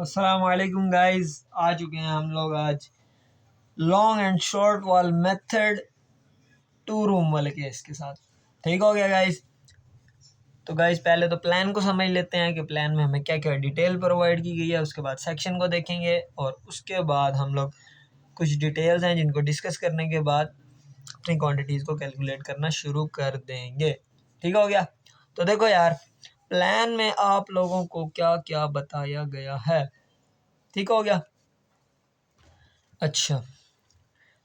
अस्सलामुअलैकुम गाइस, आ चुके हैं हम लोग आज long and short wall method 2 room वाले केस के साथ। ठीक हो गया गाइस। तो गाइस पहले तो प्लान को समझ लेते हैं कि प्लान में हमें क्या क्या डिटेल प्रोवाइड की गई है। उसके बाद सेक्शन को देखेंगे और उसके बाद हम लोग कुछ डिटेल्स हैं जिनको डिस्कस करने के बाद अपनी क्वांटिटीज़ को कैलकुलेट करना शुरू कर देंगे। ठीक हो गया। तो देखो यार, प्लान में आप लोगों को क्या क्या बताया गया है। ठीक हो गया। अच्छा,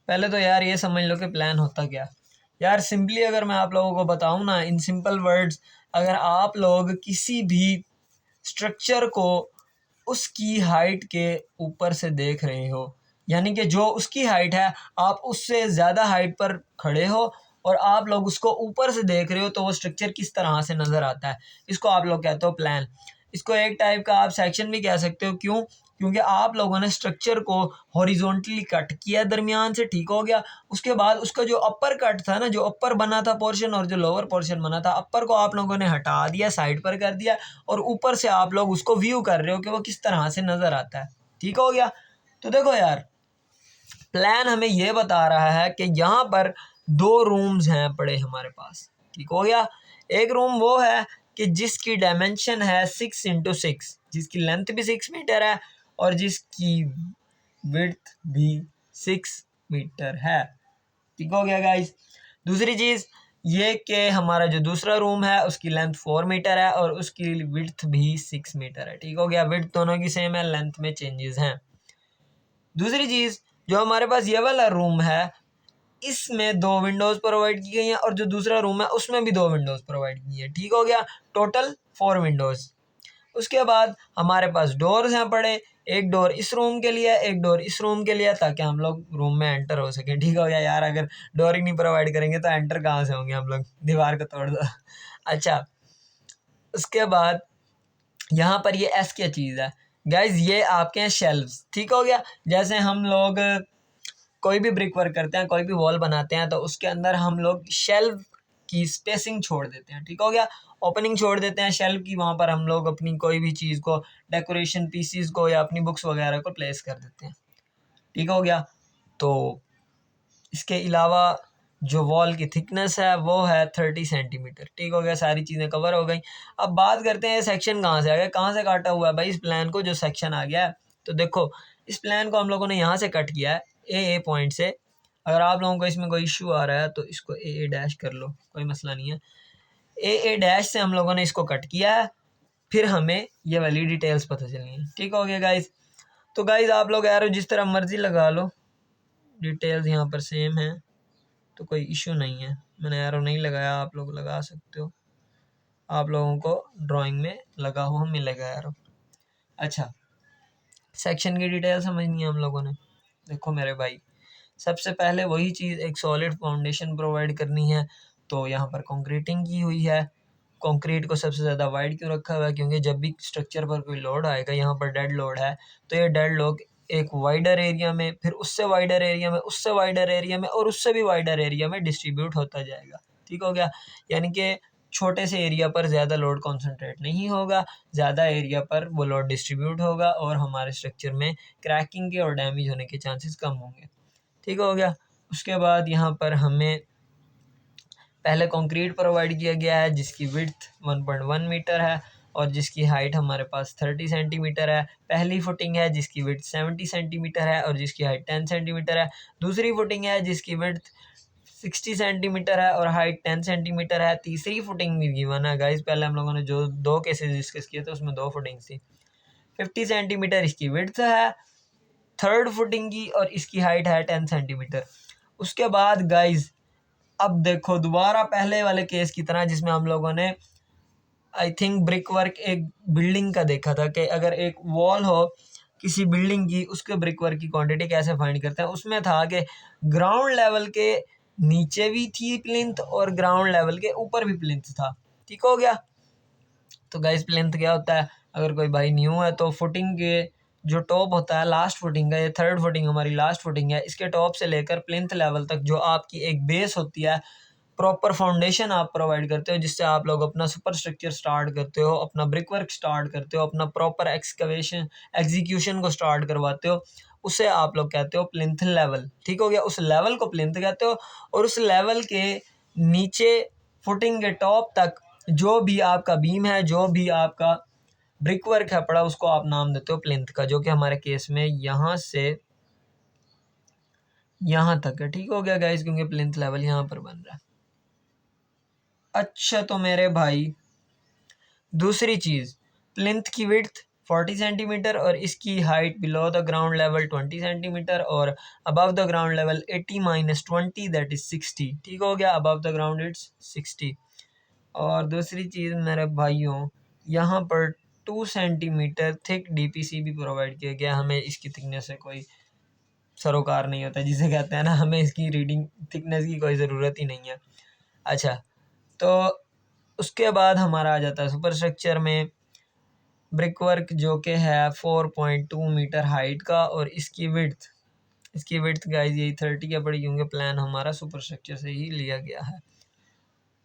पहले तो यार ये समझ लो कि प्लान होता क्या। यार सिंपली अगर मैं आप लोगों को बताऊं ना, इन सिंपल वर्ड्स, अगर आप लोग किसी भी स्ट्रक्चर को उसकी हाइट के ऊपर से देख रहे हो, यानी कि जो उसकी हाइट है आप उससे ज़्यादा हाइट पर खड़े हो और आप लोग उसको ऊपर से देख रहे हो, तो वो स्ट्रक्चर किस तरह से नज़र आता है, इसको आप लोग कहते हो प्लान। इसको एक टाइप का आप सेक्शन भी कह सकते हो। क्यों? क्योंकि आप लोगों ने स्ट्रक्चर को हॉरिजॉन्टली कट किया दरमियान से। ठीक हो गया। उसके बाद उसका जो अपर कट था ना, जो अपर बना था पोर्शन और जो लोअर पोर्शन बना था, अपर को आप लोगों ने हटा दिया, साइड पर कर दिया और ऊपर से आप लोग उसको व्यू कर रहे हो कि वो किस तरह से नज़र आता है। ठीक हो गया। तो देखो यार, प्लान हमें ये बता रहा है कि यहाँ पर 2 रूम्स हैं पड़े हमारे पास। ठीक हो गया। एक रूम वो है कि जिसकी डायमेंशन है 6x6, जिसकी लेंथ भी 6 मीटर है और जिसकी विड्थ भी 6 मीटर है। ठीक हो गया गाइस। दूसरी चीज़ ये कि हमारा जो दूसरा रूम है उसकी लेंथ 4 मीटर है और उसकी विड्थ भी 6 मीटर है। ठीक हो गया। विड्थ दोनों की सेम है, लेंथ में चेंजेस हैं। दूसरी चीज़, जो हमारे पास ये वाला रूम है इसमें 2 विंडोज़ प्रोवाइड की गई हैं और जो दूसरा रूम है उसमें भी 2 विंडोज़ प्रोवाइड की हैं। ठीक हो गया। Total 4 Windows. उसके बाद हमारे पास डोर्स हैं पड़े, एक डोर इस रूम के लिए, एक डोर इस रूम के लिए, ताकि हम लोग रूम में एंटर हो सकें। ठीक हो गया यार, अगर डोर ही नहीं प्रोवाइड करेंगे तो एंटर कहाँ से होंगे हम लोग, दीवार को तोड़ दो। अच्छा, उसके बाद यहाँ पर ये एस क्या चीज़ है गाइज, ये आपके हैं शेल्व्स। ठीक हो गया। जैसे हम लोग कोई भी ब्रिक वर्क करते हैं, कोई भी वॉल बनाते हैं, तो उसके अंदर हम लोग शेल्व की स्पेसिंग छोड़ देते हैं। ठीक हो गया। ओपनिंग छोड़ देते हैं शेल्व की, वहाँ पर हम लोग अपनी कोई भी चीज़ को, डेकोरेशन पीसीस को या अपनी बुक्स वगैरह को प्लेस कर देते हैं। ठीक हो गया। तो इसके अलावा जो वॉल की थिकनेस है वो है 30 सेंटीमीटर। ठीक हो गया। सारी चीज़ें कवर हो गई। अब बात करते हैं सेक्शन कहाँ से आ गया, कहाँ से काटा हुआ है भाई इस प्लान को, जो सेक्शन आ गया है। तो देखो, इस प्लान को हम लोगों ने यहाँ से कट किया है, ए पॉइंट से। अगर आप लोगों को इसमें कोई इशू आ रहा है तो इसको ए डैश कर लो, कोई मसला नहीं है। ए डैश से हम लोगों ने इसको कट किया है, फिर हमें ये वाली डिटेल्स पता चलनी है। ठीक हो गया गाइज। तो गाइज आप लोग एरो जिस तरह मर्जी लगा लो, डिटेल्स यहाँ पर सेम है तो कोई इशू नहीं है। मैंने एरो नहीं लगाया, आप लोग लगा सकते हो, आप लोगों को ड्राइंग में लगा हुआ मिलेगा एरो। अच्छा, सेक्शन की डिटेल समझनी है हम लोगों ने। देखो मेरे भाई, सबसे पहले वही चीज़, एक सॉलिड फाउंडेशन प्रोवाइड करनी है। तो यहाँ पर कंक्रीटिंग की हुई है। कंक्रीट को सबसे ज़्यादा वाइड क्यों रखा हुआ है? क्योंकि जब भी स्ट्रक्चर पर कोई लोड आएगा, यहाँ पर डेड लोड है, तो ये डेड लोड एक वाइडर एरिया में, फिर उससे वाइडर एरिया में, उससे वाइडर एरिया में और उससे भी वाइडर एरिया में डिस्ट्रीब्यूट होता जाएगा। ठीक हो गया। यानी कि छोटे से एरिया पर ज़्यादा लोड कॉन्सेंट्रेट नहीं होगा, ज़्यादा एरिया पर वो लोड डिस्ट्रीब्यूट होगा और हमारे स्ट्रक्चर में क्रैकिंग के और डैमेज होने के चांसेस कम होंगे। ठीक हो गया। उसके बाद यहाँ पर हमें पहले कंक्रीट प्रोवाइड किया गया है जिसकी विड्थ 1.1 मीटर है और जिसकी हाइट हमारे पास 30 सेंटीमीटर है। पहली फुटिंग है जिसकी विड्थ 70 सेंटीमीटर है और जिसकी हाइट 10 सेंटीमीटर है। दूसरी फुटिंग है जिसकी विड्थ 60 सेंटीमीटर है और हाइट 10 सेंटीमीटर है। तीसरी फुटिंग भी गिवन है गाइस, पहले हम लोगों ने जो 2 केसेस डिस्कस किए थे उसमें 2 फुटिंग्स थी। 50 सेंटीमीटर इसकी विड्थ है थर्ड फुटिंग की और इसकी हाइट है 10 सेंटीमीटर। उसके बाद गाइस, अब देखो दोबारा पहले वाले केस की तरह जिसमें हम लोगों ने आई थिंक ब्रिक वर्क एक बिल्डिंग का देखा था कि अगर एक वॉल हो किसी बिल्डिंग की, उसके ब्रिक वर्क की क्वांटिटी कैसे फाइंड करते हैं। उसमें था कि ग्राउंड लेवल के नीचे भी थी प्लिंथ और ग्राउंड लेवल के ऊपर भी प्लिंथ था। ठीक हो गया। तो गाइस प्लिंथ क्या होता है, अगर कोई भाई न्यू है तो फुटिंग के जो टॉप होता है, लास्ट फुटिंग है, ये थर्ड फुटिंग हमारी लास्ट फुटिंग है, इसके टॉप से लेकर प्लिंथ लेवल तक जो आपकी एक बेस होती है प्रॉपर फाउंडेशन आप प्रोवाइड करते हो, जिससे आप लोग अपना सुपर स्ट्रक्चर स्टार्ट करते हो, अपना ब्रिक वर्क स्टार्ट करते हो, अपना प्रॉपर एक्सकवेशन एग्जीक्यूशन को स्टार्ट करवाते हो, उसे आप लोग कहते हो प्लिंथ लेवल। ठीक हो गया, उस लेवल को प्लिंथ कहते हो। और उस लेवल के नीचे फुटिंग के टॉप तक जो भी आपका बीम है, जो भी आपका ब्रिक वर्क है पड़ा, उसको आप नाम देते हो प्लिंथ का, जो कि हमारे केस में यहाँ से यहाँ तक है। ठीक हो गया गाइस, क्योंकि प्लिंथ लेवल यहाँ पर बन रहा है। अच्छा तो मेरे भाई दूसरी चीज़, प्लिंथ की विड्थ 40 सेंटीमीटर और इसकी height below the ground level 20 centimetre और above the ground level 80 minus 20 that is 60। ठीक हो गया, अबव द ग्राउंड इट्स 60। और दूसरी चीज़ मेरे भाइयों, यहाँ पर 2 सेंटीमीटर थिक डीपीसी भी प्रोवाइड किया गया। हमें इसकी थिकनेस से कोई सरोकार नहीं होता, जिसे कहते हैं ना, हमें इसकी रीडिंग थिकनेस की कोई ज़रूरत ही नहीं है। अच्छा, तो उसके बाद हमारा आ जाता है सुपर स्ट्रक्चर में ब्रिक वर्क, जो कि है 4.2 मीटर हाइट का, और इसकी विड्थ गाइस यही 30 का पड़ी, क्योंकि प्लान हमारा सुपर स्ट्रक्चर से ही लिया गया है।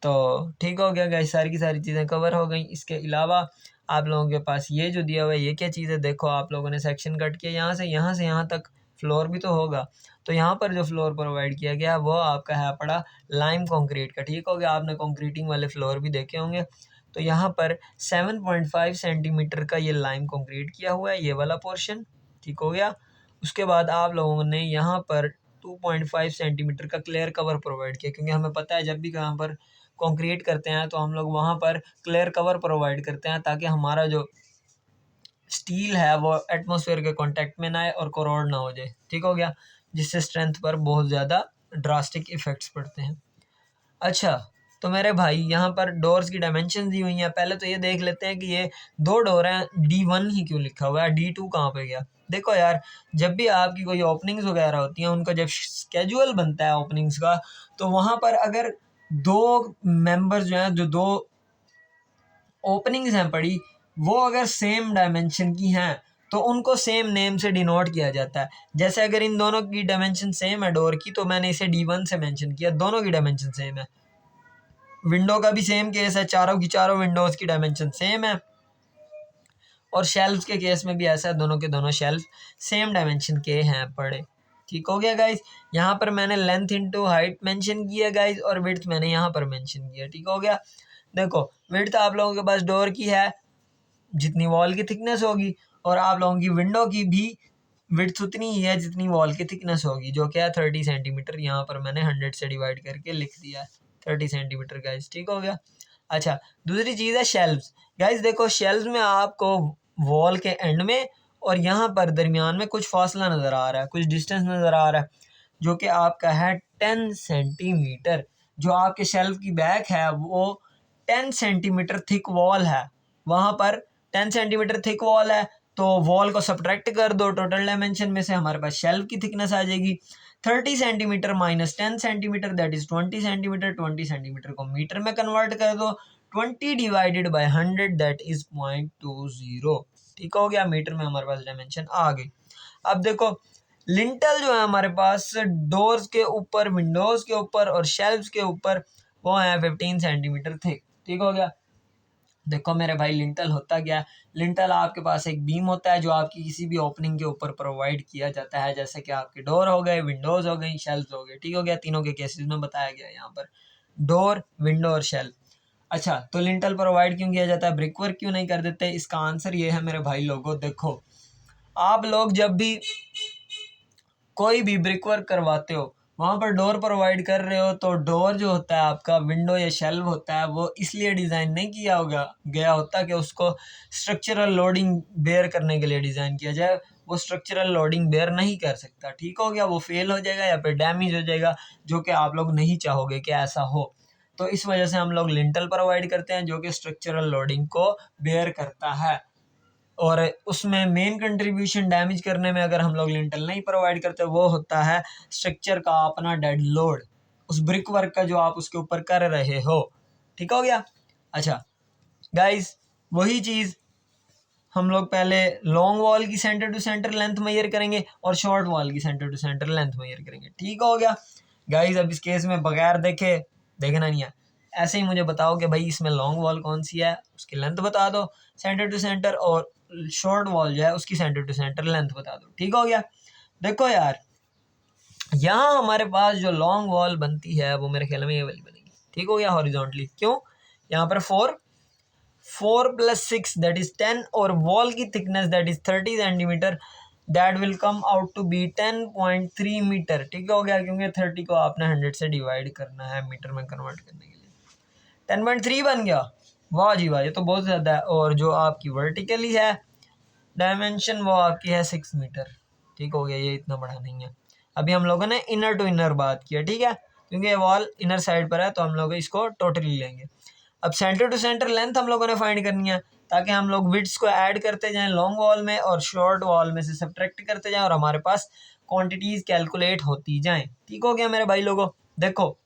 तो ठीक हो गया गाइस, सारी की सारी चीज़ें कवर हो गई। इसके अलावा आप लोगों के पास ये जो दिया हुआ है, ये क्या चीज़ है, देखो आप लोगों ने सेक्शन कट किया, यहाँ से यहाँ तक फ्लोर भी तो होगा। तो यहाँ पर जो फ्लोर प्रोवाइड किया गया वो आपका है पड़ा लाइम कंक्रीट का। ठीक हो गया, आपने कंक्रीटिंग वाले फ्लोर भी देखे होंगे। तो यहाँ पर 7.5 सेंटीमीटर का ये लाइम कंक्रीट किया हुआ है, ये वाला पोर्शन। ठीक हो गया, उसके बाद आप लोगों ने यहाँ पर 2.5 सेंटीमीटर का क्लियर कवर प्रोवाइड किया, क्योंकि हमें पता है जब भी कहाँ पर कंक्रीट करते हैं तो हम लोग वहाँ पर क्लियर कवर प्रोवाइड करते हैं, ताकि हमारा जो स्टील है वो एटमॉस्फेयर के कांटेक्ट में ना आए और कोरोड ना हो जाए। ठीक हो गया, जिससे स्ट्रेंथ पर बहुत ज़्यादा ड्रास्टिक इफ़ेक्ट्स पड़ते हैं। अच्छा तो मेरे भाई यहाँ पर डोर्स की डायमेंशन दी हुई हैं। पहले तो ये देख लेते हैं कि ये 2 डोर हैं, D1 ही क्यों लिखा हुआ है, D2 कहाँ पे गया। देखो यार, जब भी आपकी कोई ओपनिंग्स वगैरह होती हैं, उनका जब स्केड्यूल बनता है ओपनिंग्स का, तो वहाँ पर अगर 2 मेंबर्स जो हैं, जो 2 ओपनिंग्स हैं पड़ी, वो अगर सेम डायमेंशन की हैं तो उनको सेम नेम से डिनोट किया जाता है। जैसे अगर इन दोनों की डायमेंशन सेम है डोर की, तो मैंने इसे D1 से मेंशन किया, दोनों की डायमेंशन सेम है। विंडो का भी सेम केस है, चारों की चारों विंडोज़ की डायमेंशन सेम है। और शेल्फ्स के केस में भी ऐसा है, दोनों के दोनों शेल्फ सेम डायमेंशन के हैं पड़े। ठीक हो गया गाइस, यहाँ पर मैंने लेंथ इनटू हाइट मेंशन किया गाइस, और विड्थ मैंने यहाँ पर मेंशन किया। ठीक हो गया, देखो विड्थ आप लोगों के पास डोर की है जितनी वॉल की थिकनेस होगी, और आप लोगों की विंडो की भी विड्थ उतनी ही है जितनी वॉल की थिकनेस होगी, जो क्या है 30 सेंटीमीटर। यहाँ पर मैंने 100 से डिवाइड करके लिख दिया है 30 सेंटीमीटर गाइस। ठीक हो गया। अच्छा, दूसरी चीज़ है शेल्व्स। गाइस देखो, शेल्व्स में आपको वॉल के एंड में और यहाँ पर दरमियान में कुछ फासला नज़र आ रहा है, कुछ डिस्टेंस नज़र आ रहा है, जो कि आपका है 10 सेंटीमीटर। जो आपके शेल्फ की बैक है वो 10 सेंटीमीटर थिक वॉल है, वहाँ पर 10 सेंटीमीटर थिक वॉल है, तो वॉल को सब्ट्रैक्ट कर दो टोटल डायमेंशन में से, हमारे पास शेल्फ की थिकनेस आ जाएगी 30 centimetre minus 10 centimetre that is 20 centimetre. 20 centimetre को मीटर में कन्वर्ट कर दो, 20 डिवाइडेड बाय 100 दैट इज 0.20। ठीक हो गया, मीटर में हमारे पास डायमेंशन आ गई। अब देखो लिंटल जो है हमारे पास डोर्स के ऊपर, विंडोज के ऊपर और शेल्फ्स के ऊपर, वो है 15 सेंटीमीटर थिक। ठीक हो गया, देखो मेरे भाई लिंटल होता क्या है। लिंटल आपके पास एक बीम होता है जो आपकी किसी भी ओपनिंग के ऊपर प्रोवाइड किया जाता है, जैसे कि आपके डोर हो गए, विंडोज हो गई, शेल्फ हो गए। ठीक हो गया, तीनों के केसेस में बताया गया यहाँ पर, डोर, विंडो और शेल्फ। अच्छा, तो लिंटल प्रोवाइड क्यों किया जाता है, ब्रिक वर्क क्यों नहीं कर देते, इसका आंसर ये है मेरे भाई लोगों। देखो आप लोग जब भी कोई भी ब्रिक वर्क करवाते हो, वहाँ पर डोर प्रोवाइड कर रहे हो, तो डोर जो होता है आपका, विंडो या शेल्फ होता है, वो इसलिए डिज़ाइन नहीं किया गया होता कि उसको स्ट्रक्चरल लोडिंग बेयर करने के लिए डिज़ाइन किया जाए। वो स्ट्रक्चरल लोडिंग बेयर नहीं कर सकता। ठीक हो गया, वो फेल हो जाएगा या फिर डैमेज हो जाएगा, जो कि आप लोग नहीं चाहोगे कि ऐसा हो। तो इस वजह से हम लोग लिंटल प्रोवाइड करते हैं, जो कि स्ट्रक्चरल लोडिंग को बेयर करता है। और उसमें मेन कंट्रीब्यूशन डैमेज करने में अगर हम लोग लिंटल नहीं प्रोवाइड करते, वो होता है स्ट्रक्चर का अपना डेड लोड, उस ब्रिक वर्क का जो आप उसके ऊपर कर रहे हो। ठीक हो गया। अच्छा गाइस, वही चीज़ हम लोग पहले लॉन्ग वॉल की centre to centre length measure करेंगे और शॉर्ट वॉल की centre to centre length measure करेंगे। ठीक हो गया गाइस। अब इस केस में बगैर देखे देखना नहीं है। ऐसे ही मुझे बताओ कि भाई इसमें लॉन्ग वॉल कौन सी है, उसकी लेंथ बता दो सेंटर टू सेंटर, और शॉर्ट वॉल जो है उसकी सेंटर टू सेंटर लेंथ बता दो। ठीक हो गया। देखो यार, यहाँ हमारे पास जो लॉन्ग वॉल बनती है वो मेरे ख्याल में ये वाली बनेगी। ठीक हो गया, हॉरिजॉन्टली। क्यों? यहाँ पर 4 + 6 दैट इज 10, और वॉल की thickness that is 30 centimetre, that will come out to be 10.3 metre. ठीक हो गया, क्योंकि 30 को आपने 100 से डिवाइड करना है मीटर में कन्वर्ट करने के लिए। 10.3 बन गया। वाह जी वाह, ये तो बहुत ज़्यादा है। और जो आपकी वर्टिकली है डायमेंशन वो आपकी है 6 मीटर। ठीक हो गया, ये इतना बड़ा नहीं है। अभी हम लोगों ने इनर टू इनर बात किया, ठीक है, क्योंकि ये वॉल इनर साइड पर है तो हम लोग इसको टोटली लेंगे। अब सेंटर टू सेंटर लेंथ हम लोगों ने फाइंड करनी है, ताकि हम लोग विड्स को ऐड करते जाएं लॉन्ग वॉल में और शॉर्ट वॉल में से सब्ट्रैक्ट करते जाएं, और हमारे पास क्वांटिटीज कैलकुलेट होती जाएं। ठीक हो गया मेरे भाई लोगों। देखो,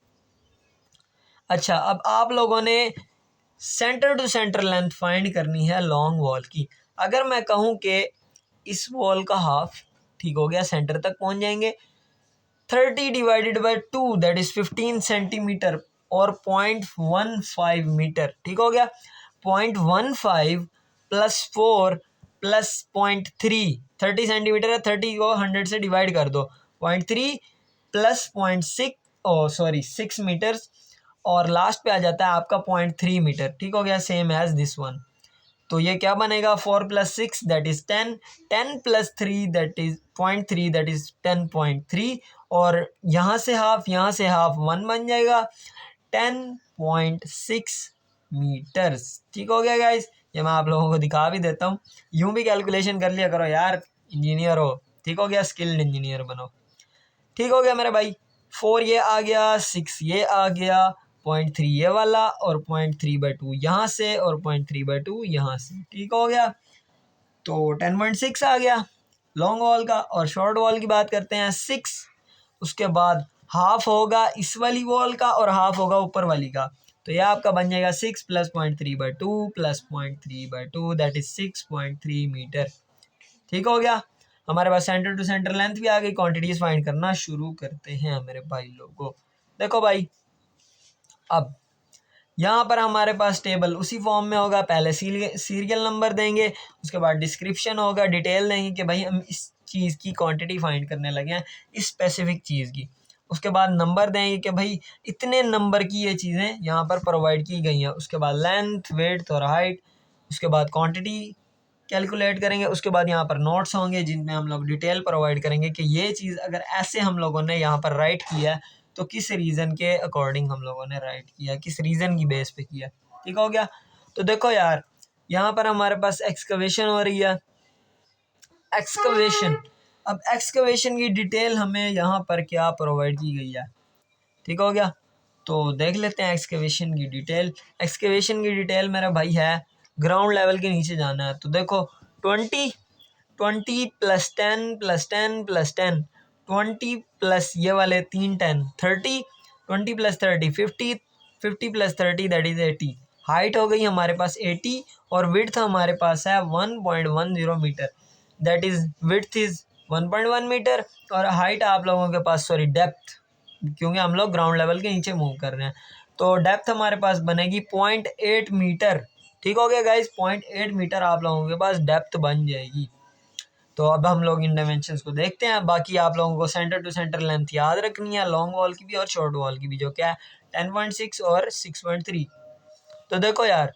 अच्छा, अब आप लोगों ने centre to centre length find करनी है लॉन्ग वॉल की। अगर मैं कहूँ कि इस वॉल का हाफ, ठीक हो गया, सेंटर तक पहुंच जाएंगे, 30 divided by 2 that is 15 centimetre और 0.15 मीटर। ठीक हो गया। 0.15 + 4 + 0.3, 30 सेंटीमीटर है, 30 को 100 से डिवाइड कर दो, 0.3 + 0.6, ओ सॉरी 6 मीटर्स, और लास्ट पे आ जाता है आपका 0.3 मीटर। ठीक हो गया, सेम एज दिस वन। तो ये क्या बनेगा, 4 + 6 that is 10, 10 + 3 that is 0.3 that is 10.3, और यहाँ से हाफ 1 बन जाएगा, 10.6 मीटर्स। ठीक हो गया गाइस, ये मैं आप लोगों को दिखा भी देता हूँ, यूं भी कैलकुलेशन कर लिया करो यार, इंजीनियर हो। ठीक हो गया, स्किल्ड इंजीनियर बनो। ठीक हो गया मेरे भाई। 4 ये आ गया, 6 ये आ गया, 0.3 ये वाला, और 0.3/2 यहाँ से, और 0.3/2 यहाँ से। ठीक हो गया, तो 10.6 आ गया लॉन्ग वॉल का। और शॉर्ट वॉल की बात करते हैं, 6, उसके बाद हाफ होगा इस वाली वॉल का और हाफ होगा ऊपर वाली का, तो यह आपका बन जाएगा 6 + 0.3/2 + 0.3/2 दैट इज 6.3 मीटर। ठीक हो गया, हमारे पास सेंटर टू सेंटर लेंथ भी आ गई। क्वांटिटीज फाइंड करना शुरू करते हैं मेरे भाई लोगों। देखो भाई, अब यहाँ पर हमारे पास टेबल उसी फॉर्म में होगा, पहले सीरियल नंबर देंगे, उसके बाद डिस्क्रिप्शन होगा, डिटेल देंगे कि भाई हम इस चीज़ की क्वांटिटी फाइंड करने लगे हैं, इस स्पेसिफिक चीज़ की। उसके बाद नंबर देंगे कि भाई इतने नंबर की ये चीज़ें यहाँ पर प्रोवाइड की गई हैं। उसके बाद लेंथ, विड्थ और हाइट, उसके बाद क्वांटिटी कैलकुलेट करेंगे। उसके बाद यहाँ पर नोट्स होंगे जिनमें हम लोग डिटेल प्रोवाइड करेंगे कि ये चीज़ अगर ऐसे हम लोगों ने यहाँ पर राइट किया है तो किस रीज़न के अकॉर्डिंग हम लोगों ने राइट किया, किस रीज़न की बेस पे किया। ठीक हो गया। तो देखो यार, यहाँ पर हमारे पास एक्सकवेशन हो रही है, एक्सकवेशन। अब एक्सकवेशन की डिटेल हमें यहाँ पर क्या प्रोवाइड की गई है, ठीक हो गया। तो देख लेते हैं एक्सकवेशन की डिटेल। एक्सकवेशन की डिटेल मेरा भाई है, ग्राउंड लेवल के नीचे जाना है। तो देखो 20 20 + 10 + 10 + 10, 20 प्लस ये वाले 3 10 30, 20 + 30 50, 50 + 30 दैट इज 80। हाइट हो गई हमारे पास 80, और विड्थ हमारे पास है 1.10 metre, that is width is 1.1 metre, और हाइट आप लोगों के पास, सॉरी डेप्थ, क्योंकि हम लोग ग्राउंड लेवल के नीचे मूव कर रहे हैं, तो डेप्थ हमारे पास बनेगी 0.8 मीटर। ठीक हो गया गाइस, 0.8 मीटर आप लोगों के पास डेप्थ बन जाएगी। तो अब हम लोग इन डायमेंशंस को देखते हैं। बाकी आप लोगों को सेंटर टू सेंटर लेंथ याद रखनी है, लॉन्ग वॉल की भी और शॉर्ट वॉल की भी, जो क्या है 10.6 और 6.3। तो देखो यार,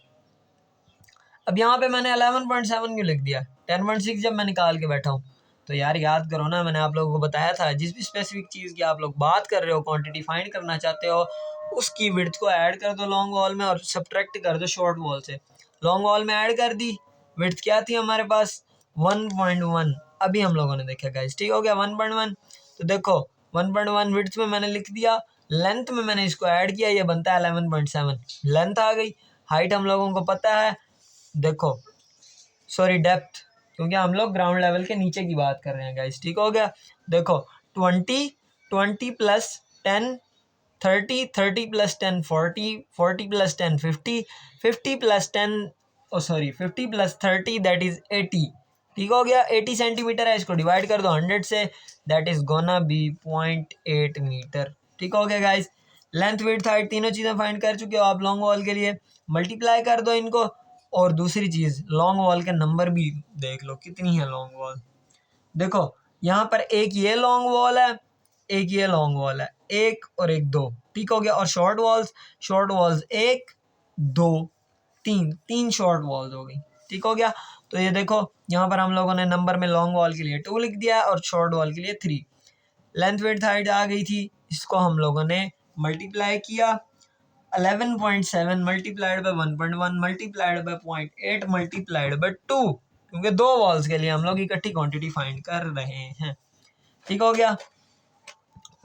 अब यहाँ पे मैंने 11.7 क्यों लिख दिया, 10.6 जब मैं निकाल के बैठा हूँ। तो यार याद करो ना, मैंने आप लोगों को बताया था, जिस भी स्पेसिफिक चीज़ की आप लोग बात कर रहे हो, क्वांटिटी फाइंड करना चाहते हो, उसकी विड्थ को ऐड कर दो लॉन्ग वॉल में और सब्ट्रैक्ट कर दो शॉर्ट वॉल से। लॉन्ग वॉल में ऐड कर दी, विड्थ क्या थी हमारे पास 1.1, अभी हम लोगों ने देखा गाइस। ठीक हो गया 1.1। तो देखो 1.1 विड्थ में मैंने लिख दिया, लेंथ में मैंने इसको ऐड किया, ये बनता है 11.7, लेंथ आ गई। हाइट हम लोगों को पता है, देखो सॉरी डेप्थ, क्योंकि हम लोग ग्राउंड लेवल के नीचे की बात कर रहे हैं गाइस। ठीक हो गया। देखो 20 20 + 10 30, 30 + 10 40, 40 + 10 50, 50 + 10 ओ सॉरी 50 + 30 दैट इज 80। ठीक हो गया, 80 सेंटीमीटर है, इसको डिवाइड कर दो 100 से, that is gonna be 0.8 metre. ठीक हो गया गाइस। लेंथ विड्थ हाइट तीनों चीज़ें फाइंड कर चुके हो आप लॉन्ग वॉल के लिए। मल्टीप्लाई कर दो इनको, और दूसरी चीज़ लॉन्ग वॉल के नंबर भी देख लो कितनी है लॉन्ग वॉल। देखो यहाँ पर एक ये लॉन्ग वॉल है, एक ये लॉन्ग वॉल है, एक और एक दो, ठीक हो गया। और शॉर्ट वॉल्स एक दो तीन, तीन शॉर्ट वॉल्स हो गई, ठीक हो गया। तो ये देखो यहाँ पर हम लोगों ने नंबर में लॉन्ग वॉल के लिए 2 लिख दिया और शॉर्ट वॉल के लिए 3। लेंथ विड्थ हाइट आ गई थी, इसको हम लोगों ने मल्टीप्लाई किया 11.7 multiplied by 1.1 multiplied by 0.8 multiplied by 2, क्योंकि दो वॉल्स के लिए हम लोग इकट्ठी क्वांटिटी फाइंड कर रहे हैं, ठीक हो गया।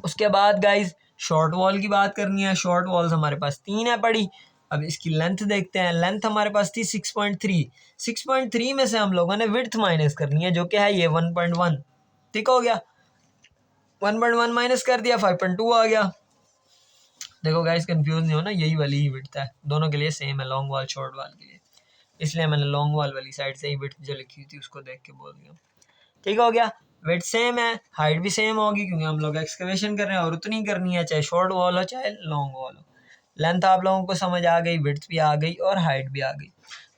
उसके बाद गाइज शॉर्ट वॉल की बात करनी है। शॉर्ट वॉल्स हमारे पास 3 है पड़ी। अब इसकी लेंथ देखते हैं। लेंथ हमारे पास थी 6.3। 6.3 में से हम लोगों ने विड्थ माइनस करनी है, जो कि है ये 1.1, ठीक हो गया। 1.1 माइनस कर दिया, 5.2 आ गया। देखो गाइस कंफ्यूज नहीं होना, यही वाली ही विड्थ है, दोनों के लिए सेम है, लॉन्ग वॉल शॉर्ट वॉल के लिए, इसलिए मैंने लॉन्ग वॉल वाली साइड से ही विड्थ जो लिखी थी उसको देख के बोल दिया, ठीक हो गया। विड्थ सेम है, हाइट भी सेम होगी, क्योंकि हम लोग एक्सकवेशन कर रहे हैं और उतनी करनी है, चाहे शॉर्ट वॉल हो चाहे लॉन्ग वॉल हो। लेंथ आप लोगों को समझ आ गई, विड्थ भी आ गई और हाइट भी आ गई।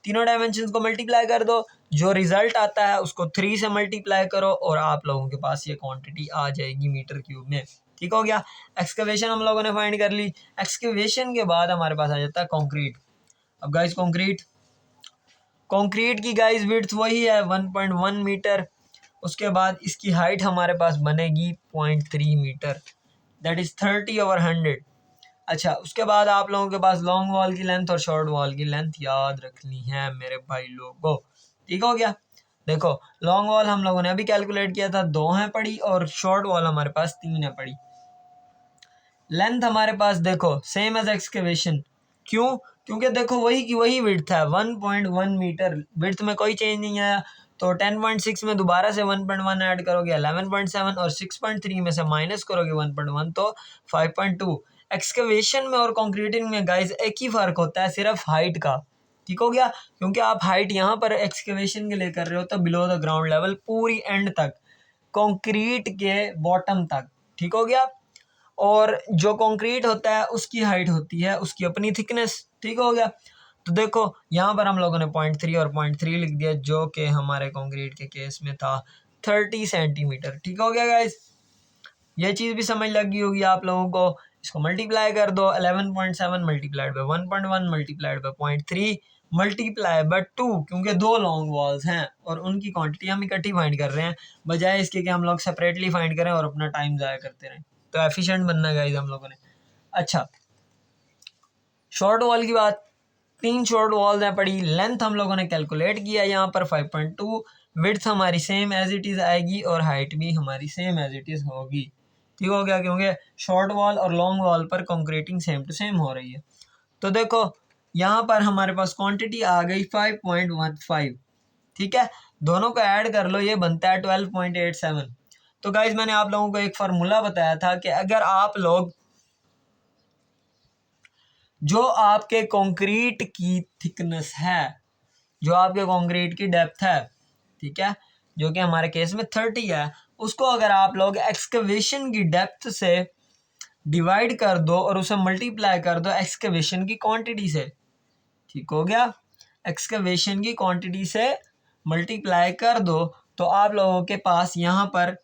तीनों डायमेंशन को मल्टीप्लाई कर दो, जो रिजल्ट आता है उसको 3 से मल्टीप्लाई करो और आप लोगों के पास ये क्वांटिटी आ जाएगी मीटर क्यूब में, ठीक हो गया। एक्सकवेशन हम लोगों ने फाइंड कर ली। एक्सकवेशन के बाद हमारे पास आ जाता है कंक्रीट। अब गाइस कंक्रीट की गाइस विड्थ वही है 1.1 मीटर। उसके बाद इसकी हाइट हमारे पास बनेगी 0.3 मीटर, दैट इज 30/100। अच्छा, उसके बाद आप लोगों के पास लॉन्ग वॉल की लेंथ और शॉर्ट वॉल की लेंथ याद रखनी है मेरे भाई लोगों, ठीक हो गया। देखो लॉन्ग वॉल हम लोगों ने अभी कैलकुलेट किया था 2 है पड़ी और शॉर्ट वॉल हमारे पास 3 है पड़ी। लेंथ हमारे पास देखो सेम एज एक्सकेवेशन, क्यों? क्योंकि देखो वही की वही विड्थ है 1.1 मीटर, विड्थ में कोई चेंज नहीं आया। तो 10.6 में दोबारा से 1.1 ऐड करोगे 11.7 और 6.3 में से माइनस करोगे 1.1 तो 5.2। एक्सकवेशन में और कंक्रीटिंग में गाइस एक ही फर्क होता है, सिर्फ हाइट का, ठीक हो गया। क्योंकि आप हाइट यहाँ पर एक्सकवेशन के लिए कर रहे हो तो बिलो द ग्राउंड लेवल पूरी एंड तक, कंक्रीट के बॉटम तक, ठीक हो गया। और जो कंक्रीट होता है उसकी हाइट होती है उसकी अपनी थिकनेस, ठीक हो गया। तो देखो यहाँ पर हम लोगों ने 0.3 और 0.3 लिख दिया, जो कि हमारे कंक्रीट के केस में था 30 सेंटीमीटर, ठीक हो गया गाइस। ये चीज़ भी समझ लगी होगी आप लोगों को। इसको मल्टीप्लाई कर दो 11.7 multiplied by 1.1 multiplied by 0.3 multiply by 2, क्योंकि दो लॉन्ग वॉल्स हैं और उनकी क्वांटिटी हम इकट्ठी फाइंड कर रहे हैं, बजाय इसके कि हम लोग सेपरेटली फाइंड करें और अपना टाइम ज़ाया करते रहें। तो एफिशिएंट बनना है गाइस हम लोगों ने। अच्छा, शॉर्ट वॉल की बात, 3 शॉर्ट वॉल्स हैं पड़ी। लेंथ हम लोगों ने कैलकुलेट किया यहाँ पर 5.2, विड्थ हमारी सेम एज इट इज़ आएगी और हाइट भी हमारी सेम एज इट इज़ होगी, ठीक हो गया। क्योंकि शॉर्ट वॉल और लॉन्ग वॉल पर कंक्रीटिंग सेम टू सेम हो रही है। तो देखो यहाँ पर हमारे पास क्वांटिटी आ गई 5.15, ठीक है। दोनों को ऐड कर लो, ये बनता है 12.87। तो गाइज मैंने आप लोगों को एक फार्मूला बताया था कि अगर आप लोग जो आपके कंक्रीट की थिकनेस है, जो आपके कंक्रीट की डेप्थ है, ठीक है, जो कि हमारे केस में 30 है, उसको अगर आप लोग एक्सकवेशन की डेप्थ से डिवाइड कर दो और उसे मल्टीप्लाई कर दो एक्सकवेशन की क्वांटिटी से, ठीक हो गया। एक्सकवेशन की क्वांटिटी से मल्टीप्लाई कर दो तो आप लोगों के पास यहाँ पर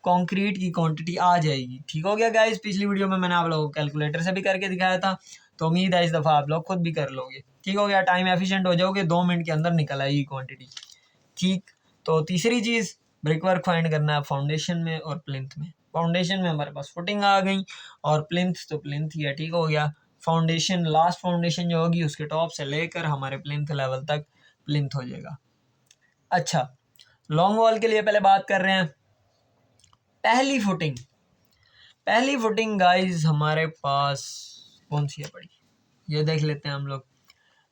कंक्रीट की क्वांटिटी आ जाएगी, ठीक हो गया गाइस। पिछली वीडियो में मैंने आप लोगों को कैलकुलेटर से भी करके दिखाया था, तो उम्मीद है इस दफ़ा आप लोग खुद भी कर लोगे, ठीक हो गया। टाइम एफिशिएंट हो जाओगे, 2 मिनट के अंदर निकल आएगी क्वांटिटी, ठीक। तो तीसरी चीज़ ब्रिक वर्क फाइंड करना है फाउंडेशन में और प्लिंथ में। फाउंडेशन में हमारे पास फुटिंग आ गई और प्लिंथ तो प्लिंथ ही है, ठीक हो गया। फाउंडेशन लास्ट फाउंडेशन जो होगी उसके टॉप से लेकर हमारे प्लिंथ लेवल तक प्लिंथ हो जाएगा। अच्छा, लॉन्ग वॉल के लिए पहले बात कर रहे हैं। पहली फुटिंग गाइस हमारे पास कौन सी है पड़ी, ये देख लेते हैं हम लोग।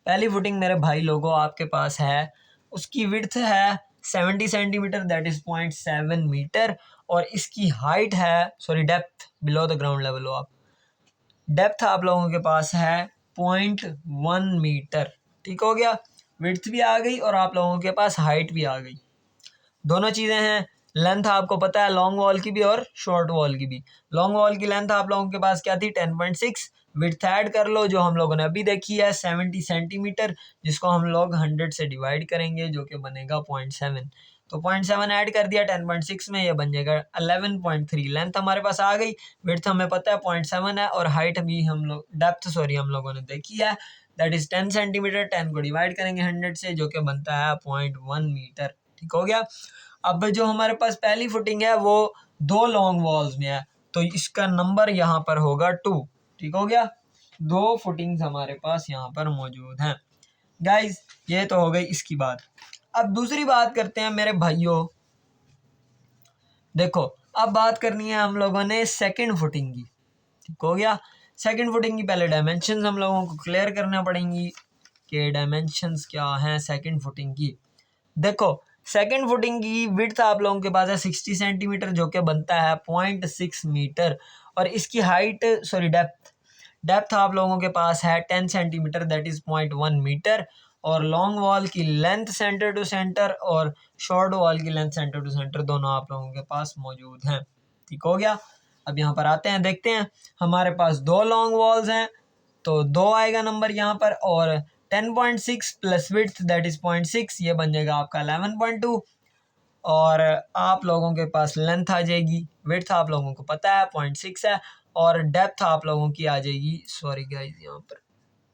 पहली फुटिंग मेरे भाई लोगों आपके पास है, उसकी विड्थ है 70 सेंटीमीटर, दैट इज 0.7 मीटर। और इसकी हाइट है, sorry depth, below the ground level हो आप, डेप्थ आप लोगों के पास है 0.1 मीटर, ठीक हो गया। विड्थ भी आ गई और आप लोगों के पास हाइट भी आ गई, दोनों चीज़ें हैं। लेंथ आपको पता है लॉन्ग वॉल की भी और शॉर्ट वॉल की भी। लॉन्ग वॉल की लेंथ आप लोगों के पास क्या थी 10.6, विड्थ ऐड कर लो जो हम लोगों ने अभी देखी है 70 सेंटीमीटर, जिसको हम लोग 100 से डिवाइड करेंगे जो कि बनेगा 0.7। तो 0.7 ऐड कर दिया 10.6 में, ये बन जाएगा 11.3। लेंथ हमारे पास आ गई, विड्थ हमें पता है 0.7 है, और हाइट भी हम लोग हम लोगों ने देखी है, दैट इज 10 सेंटीमीटर। 10 को डिवाइड करेंगे 100 से जो कि बनता है 0.1 मीटर। ठीक हो गया। अब जो हमारे पास पहली फुटिंग है वो 2 लॉन्ग वॉल्स में है, तो इसका नंबर यहाँ पर होगा 2। ठीक हो गया। 2 फुटिंग्स हमारे पास यहाँ पर मौजूद हैं गाइज। ये तो हो गई इसकी बात। अब दूसरी बात करते हैं मेरे भाइयों। देखो अब बात करनी है हम लोगों ने सेकंड फुटिंग की। ठीक हो गया। सेकंड फुटिंग की पहले डायमेंशंस हम लोगों को क्लियर करना पड़ेंगी कि डायमेंशंस क्या हैं सेकंड फुटिंग की। देखो सेकंड फुटिंग की विड्थ आप लोगों के पास है 60 सेंटीमीटर जो कि बनता है 0.6 मीटर, और इसकी हाइट डेप्थ आप लोगों के पास है 10 सेंटीमीटर दैट इज 0.1 मीटर, और लॉन्ग वॉल की लेंथ सेंटर टू सेंटर और शॉर्ट वॉल की लेंथ सेंटर टू सेंटर दोनों आप लोगों के पास मौजूद हैं। ठीक हो गया। अब यहाँ पर आते हैं, देखते हैं। हमारे पास 2 लॉन्ग वॉल्स हैं तो 2 आएगा नंबर यहाँ पर, और 10.6 प्लस विड्थ दैट इज 0.6, ये बन जाएगा आपका 11.2, और आप लोगों के पास लेंथ आ जाएगी, विड्थ आप लोगों को पता है 0.6 है, और डेप्थ आप लोगों की आ जाएगी, सॉरी गाइस यहाँ पर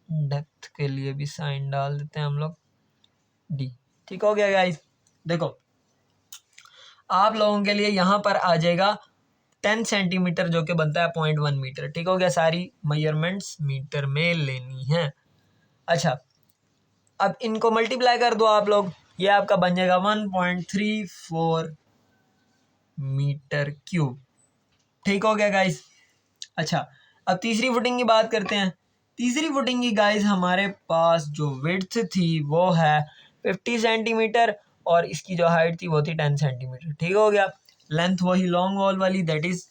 डेप्थ के लिए भी साइन डाल देते हैं हम लोग, डी। ठीक हो गया गाइस। देखो आप लोगों के लिए यहाँ पर आ जाएगा 10 सेंटीमीटर जो कि बनता है 0.1 मीटर। ठीक हो गया। सारी मेजरमेंट्स मीटर में लेनी है। अच्छा अब इनको मल्टीप्लाई कर दो आप लोग, ये आपका बन जाएगा 1.34 मीटर क्यूब। ठीक हो गया गाइस। अच्छा अब तीसरी फुटिंग की बात करते हैं। तीसरी फुटिंग की गाइस हमारे पास जो विड्थ थी वो है 50 सेंटीमीटर, और इसकी जो हाइट थी वो थी 10 सेंटीमीटर। ठीक हो गया। लेंथ वही लॉन्ग वॉल वाली दैट इज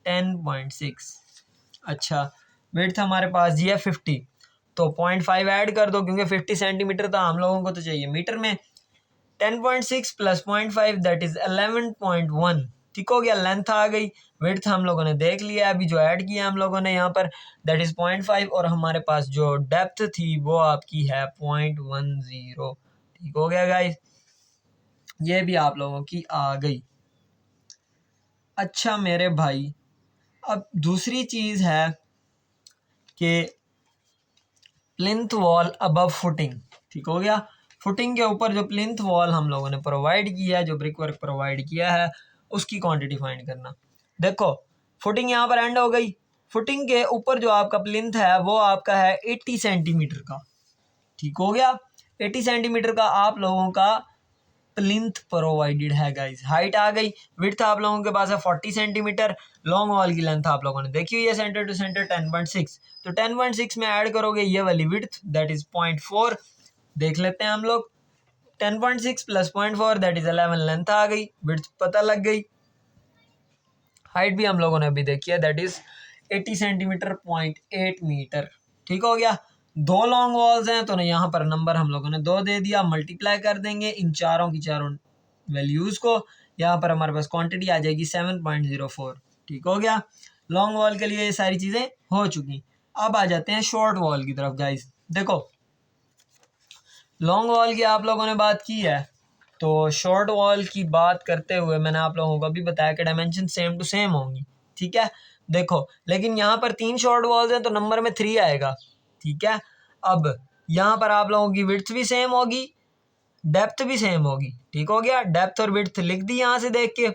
10.6। अच्छा विड्थ हमारे पास जी है 50, तो 0.5 ऐड कर दो क्योंकि 50 सेंटीमीटर तो हम लोगों को तो चाहिए मीटर में। 10.6 प्लस 0.5 दैट इज 11.1। ठीक हो गया। लेंथ आ गई, विड्थ हम लोगों ने देख लिया, अभी जो ऐड किया हम लोगों ने यहाँ पर दैट इज 0.5, और हमारे पास जो डेप्थ थी वो आपकी है 0.10। ठीक हो गया गाइस, ये भी आप लोगों की आ गई। अच्छा मेरे भाई अब दूसरी चीज़ है कि प्लिंथ वॉल अबव फुटिंग। ठीक हो गया। फुटिंग के ऊपर जो प्लिंथ वॉल हम लोगों ने प्रोवाइड किया है, जो ब्रिक वर्क प्रोवाइड किया है, उसकी क्वांटिटी फाइंड करना। देखो फुटिंग यहाँ पर एंड हो गई। फुटिंग के ऊपर जो आपका प्लिंथ है वो आपका है 80 सेंटीमीटर का। ठीक हो गया। 80 सेंटीमीटर का आप लोगों का प्लिंथ प्रोवाइडेड है गाइस। हाइट आ गई, विड्थ आप लोगों के पास है 40 सेंटीमीटर, लॉन्ग वॉल की लेंथ आप लोगों ने देखी हुई है सेंटर टू सेंटर 10.6, तो 10.6 में ऐड करोगे ये वाली विड्थ दैट इज 0.4। देख लेते हैं हम लोग, 10.6 प्लस 0.4 दैट इज 11। लेंथ आ गई, विड्थ पता लग गई, हाइट भी हम लोगों ने अभी देखी है दैट इज 80 सेंटीमीटर 0.8 मीटर। ठीक हो गया। 2 लॉन्ग वॉल्स हैं तो यहाँ पर नंबर हम लोगों ने 2 दे दिया, मल्टीप्लाई कर देंगे इन चारों की चारों वैल्यूज को, यहाँ पर हमारे पास क्वांटिटी आ जाएगी 7.04। ठीक हो गया। लॉन्ग वॉल के लिए ये सारी चीज़ें हो चुकी। अब आ जाते हैं शॉर्ट वॉल की तरफ गाइस। देखो लॉन्ग वॉल की आप लोगों ने बात की है, तो शॉर्ट वॉल की बात करते हुए मैंने आप लोगों को अभी बताया कि डायमेंशन सेम टू सेम होंगी। ठीक है। देखो लेकिन यहाँ पर 3 शॉर्ट वॉल्स हैं तो नंबर में 3 आएगा। ठीक है। अब यहाँ पर आप लोगों की विड्थ भी सेम होगी, डेप्थ भी सेम होगी। ठीक हो गया। डेप्थ और विड्थ लिख दी यहाँ से देख के।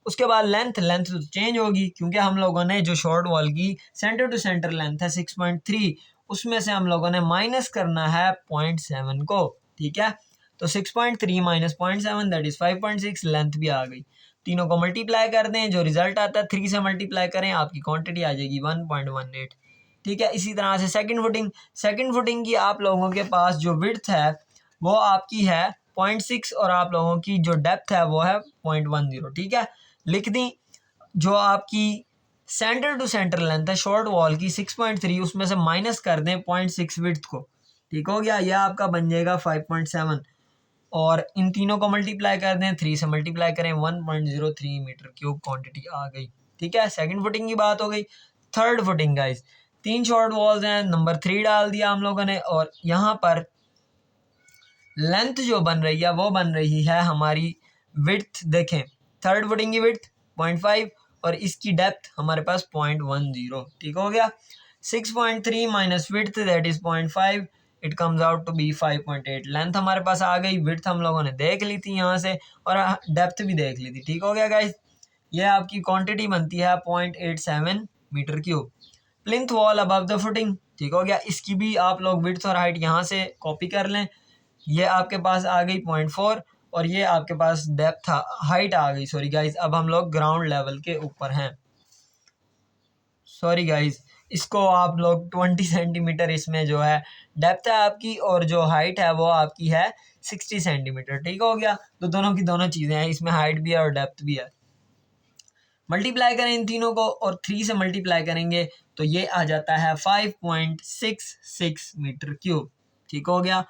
उसके बाद लेंथ तो चेंज होगी क्योंकि हम लोगों ने जो शॉर्ट वॉल की सेंटर टू सेंटर लेंथ है 6.3, उसमें से हम लोगों ने माइनस करना है 0.7 को। ठीक है। तो 6.3 माइनस 0.7 दैट इज 5.6, लेंथ भी आ गई। तीनों को मल्टीप्लाई कर दें, जो रिजल्ट आता है 3 से मल्टीप्लाई करें, आपकी क्वांटिटी आ जाएगी 1.18। ठीक है। इसी तरह से सेकंड फुटिंग की आप लोगों के पास जो विड्थ है वो आपकी है 0.6, और आप लोगों की जो डेप्थ है वो है 0.10। ठीक है। लिख दी। जो आपकी सेंटर टू सेंटर लेंथ है शॉर्ट वॉल की 6.3, उसमें से माइनस कर दें 0.6 विड्थ को। ठीक हो गया। यह आपका बन जाएगा 5.7। और इन तीनों को मल्टीप्लाई कर दें, 3 से मल्टीप्लाई करें, 1.03 मीटर क्यूब क्वांटिटी आ गई। ठीक है, सेकंड फुटिंग की बात हो गई। Third footing guys, 3 short walls हैं, नंबर 3 डाल दिया हम लोगों ने, और यहाँ पर लेंथ जो बन रही है वो बन रही है हमारी विड्थ। देखें, थर्ड फुटिंग की विड्थ 0.5 और इसकी डेप्थ हमारे पास 0.10। ठीक हो गया, 6.3 minus width that is 0.5, it comes out to be 5.8। Length हमारे पास आ गई, विड्थ हम लोगों ने देख ली थी यहाँ से, और डेप्थ भी देख ली थी। ठीक हो गया गाइस, ये आपकी क्वांटिटी बनती है 0.87 metre cube. Plinth wall above the footing, ठीक हो गया, इसकी भी आप लोग विड्थ और हाइट यहाँ से कॉपी कर लें। ये आपके पास आ गई 0.4 और ये आपके पास डेप्थ हाइट आ गई। सॉरी गाइज, अब हम लोग ग्राउंड लेवल के ऊपर हैं। सॉरी गाइज, इसको आप लोग 20 सेंटीमीटर इसमें जो है डेप्थ है आपकी, और जो हाइट है वो आपकी है 60 सेंटीमीटर। ठीक हो गया, तो दोनों की दोनों चीज़ें हैं, इसमें हाइट भी है और डेप्थ भी है। मल्टीप्लाई करें इन तीनों को और 3 से मल्टीप्लाई करेंगे तो ये आ जाता है 5.66 मीटर क्यूब। ठीक हो गया।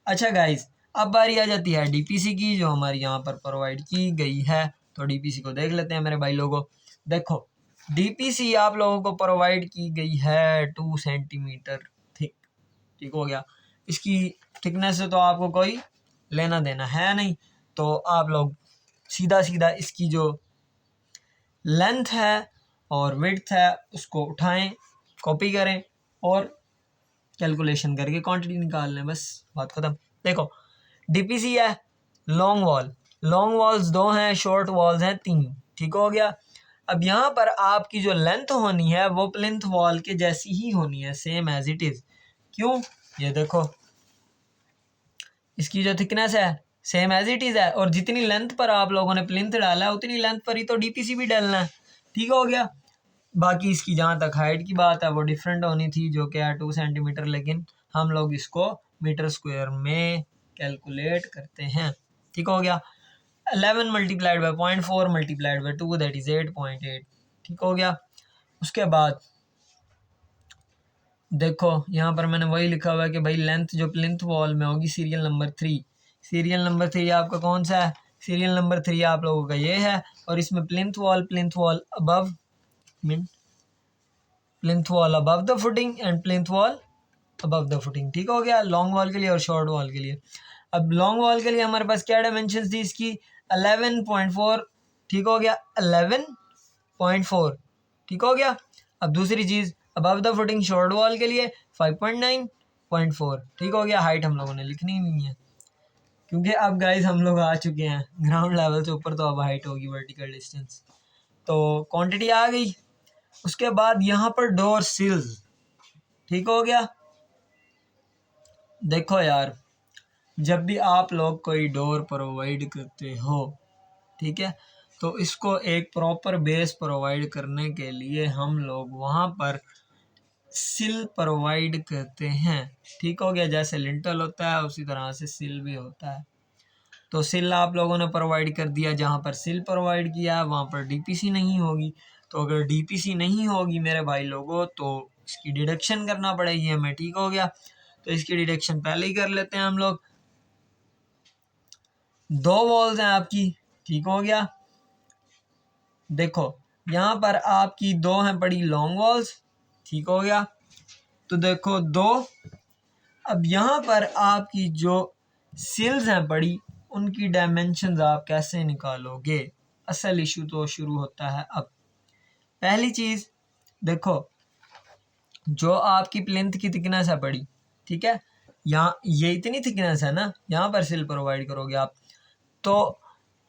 अच्छा गाइज, अब बारी आ जाती है डीपीसी की, जो हमारी यहाँ पर प्रोवाइड की गई है। तो डीपीसी को देख लेते हैं मेरे भाई लोगों। देखो, डीपीसी आप लोगों को प्रोवाइड की गई है 2 सेंटीमीटर थिक। ठीक हो गया, इसकी थिकनेस से तो आपको कोई लेना देना है नहीं, तो आप लोग सीधा सीधा इसकी जो लेंथ है और विड्थ है उसको उठाएं, कॉपी करें और कैलकुलेशन करके क्वांटिटी निकाल लें, बस बात खत्म। देखो, डीपीसी है लॉन्ग वॉल, लॉन्ग वॉल्स 2 हैं, शॉर्ट वॉल्स हैं 3। ठीक हो गया। अब यहाँ पर आपकी जो लेंथ होनी है वो प्लिंथ वॉल के जैसी ही होनी है, सेम एज इट इज। क्यों? ये देखो, इसकी जो थिकनेस है सेम एज इट इज है, और जितनी लेंथ पर आप लोगों ने प्लिंथ डाला है उतनी लेंथ पर ही तो डीपीसी भी डालना है। ठीक हो गया। बाकी इसकी जहाँ तक हाइट की बात है वो डिफरेंट होनी थी, जो कि है 2 सेंटीमीटर, लेकिन हम लोग इसको मीटर स्क्वायर में कैलकुलेट करते हैं। ठीक हो गया। 11 multiplied by 0.4 multiplied by 2 that is 8.8। ठीक हो गया। उसके बाद देखो, यहाँ पर मैंने वही लिखा हुआ है कि भाई लेंथ जो प्लिंथ वॉल में होगी सीरियल नंबर 3, सीरियल नंबर 3 आपका कौन सा है? सीरियल नंबर 3 आप लोगों का ये है, और इसमें plinth wall above mean plinth wall above the footing and plinth wall above the footing. ठीक हो गया, लॉन्ग वॉल के लिए और शॉर्ट वॉल के लिए। अब लॉन्ग वॉल के लिए हमारे पास क्या डायमेंशन थी इसकी? 11.4। ठीक हो गया, 11.4। ठीक हो गया। अब दूसरी चीज़, above the footing short wall के लिए 5.9.4। ठीक हो गया। हाइट हम लोगों ने लिखनी ही नहीं है, क्योंकि अब गाइस हम लोग आ चुके हैं ग्राउंड लेवल से ऊपर, तो अब हाइट होगी वर्टिकल डिस्टेंस। तो क्वांटिटी आ गई। उसके बाद यहाँ पर डोर सिल्स। ठीक हो गया। देखो यार, जब भी आप लोग कोई डोर प्रोवाइड करते हो, ठीक है, तो इसको एक प्रॉपर बेस प्रोवाइड करने के लिए हम लोग वहाँ पर सिल प्रोवाइड करते हैं। ठीक हो गया, जैसे लिंटल होता है उसी तरह से सिल भी होता है। तो सिल आप लोगों ने प्रोवाइड कर दिया, जहाँ पर सिल प्रोवाइड किया है वहाँ पर डीपीसी नहीं होगी। तो अगर डीपीसी नहीं होगी मेरे भाई लोगों, तो इसकी डिडक्शन करना पड़ेगी हमें। ठीक हो गया, तो इसकी डिडक्शन पहले ही कर लेते हैं हम लोग। 2 वॉल्स हैं आपकी। ठीक हो गया। देखो, यहाँ पर आपकी 2 हैं पड़ी लॉन्ग वॉल्स। ठीक हो गया। तो देखो 2। अब यहाँ पर आपकी जो सिल्स हैं पड़ी, उनकी डायमेंशंस आप कैसे निकालोगे? असल इशू तो शुरू होता है अब। पहली चीज़ देखो, जो आपकी प्लिंथ की थिकनेस है पड़ी, ठीक है, यहाँ ये इतनी थिकनेस है ना, यहाँ पर सिल प्रोवाइड करोगे आप, तो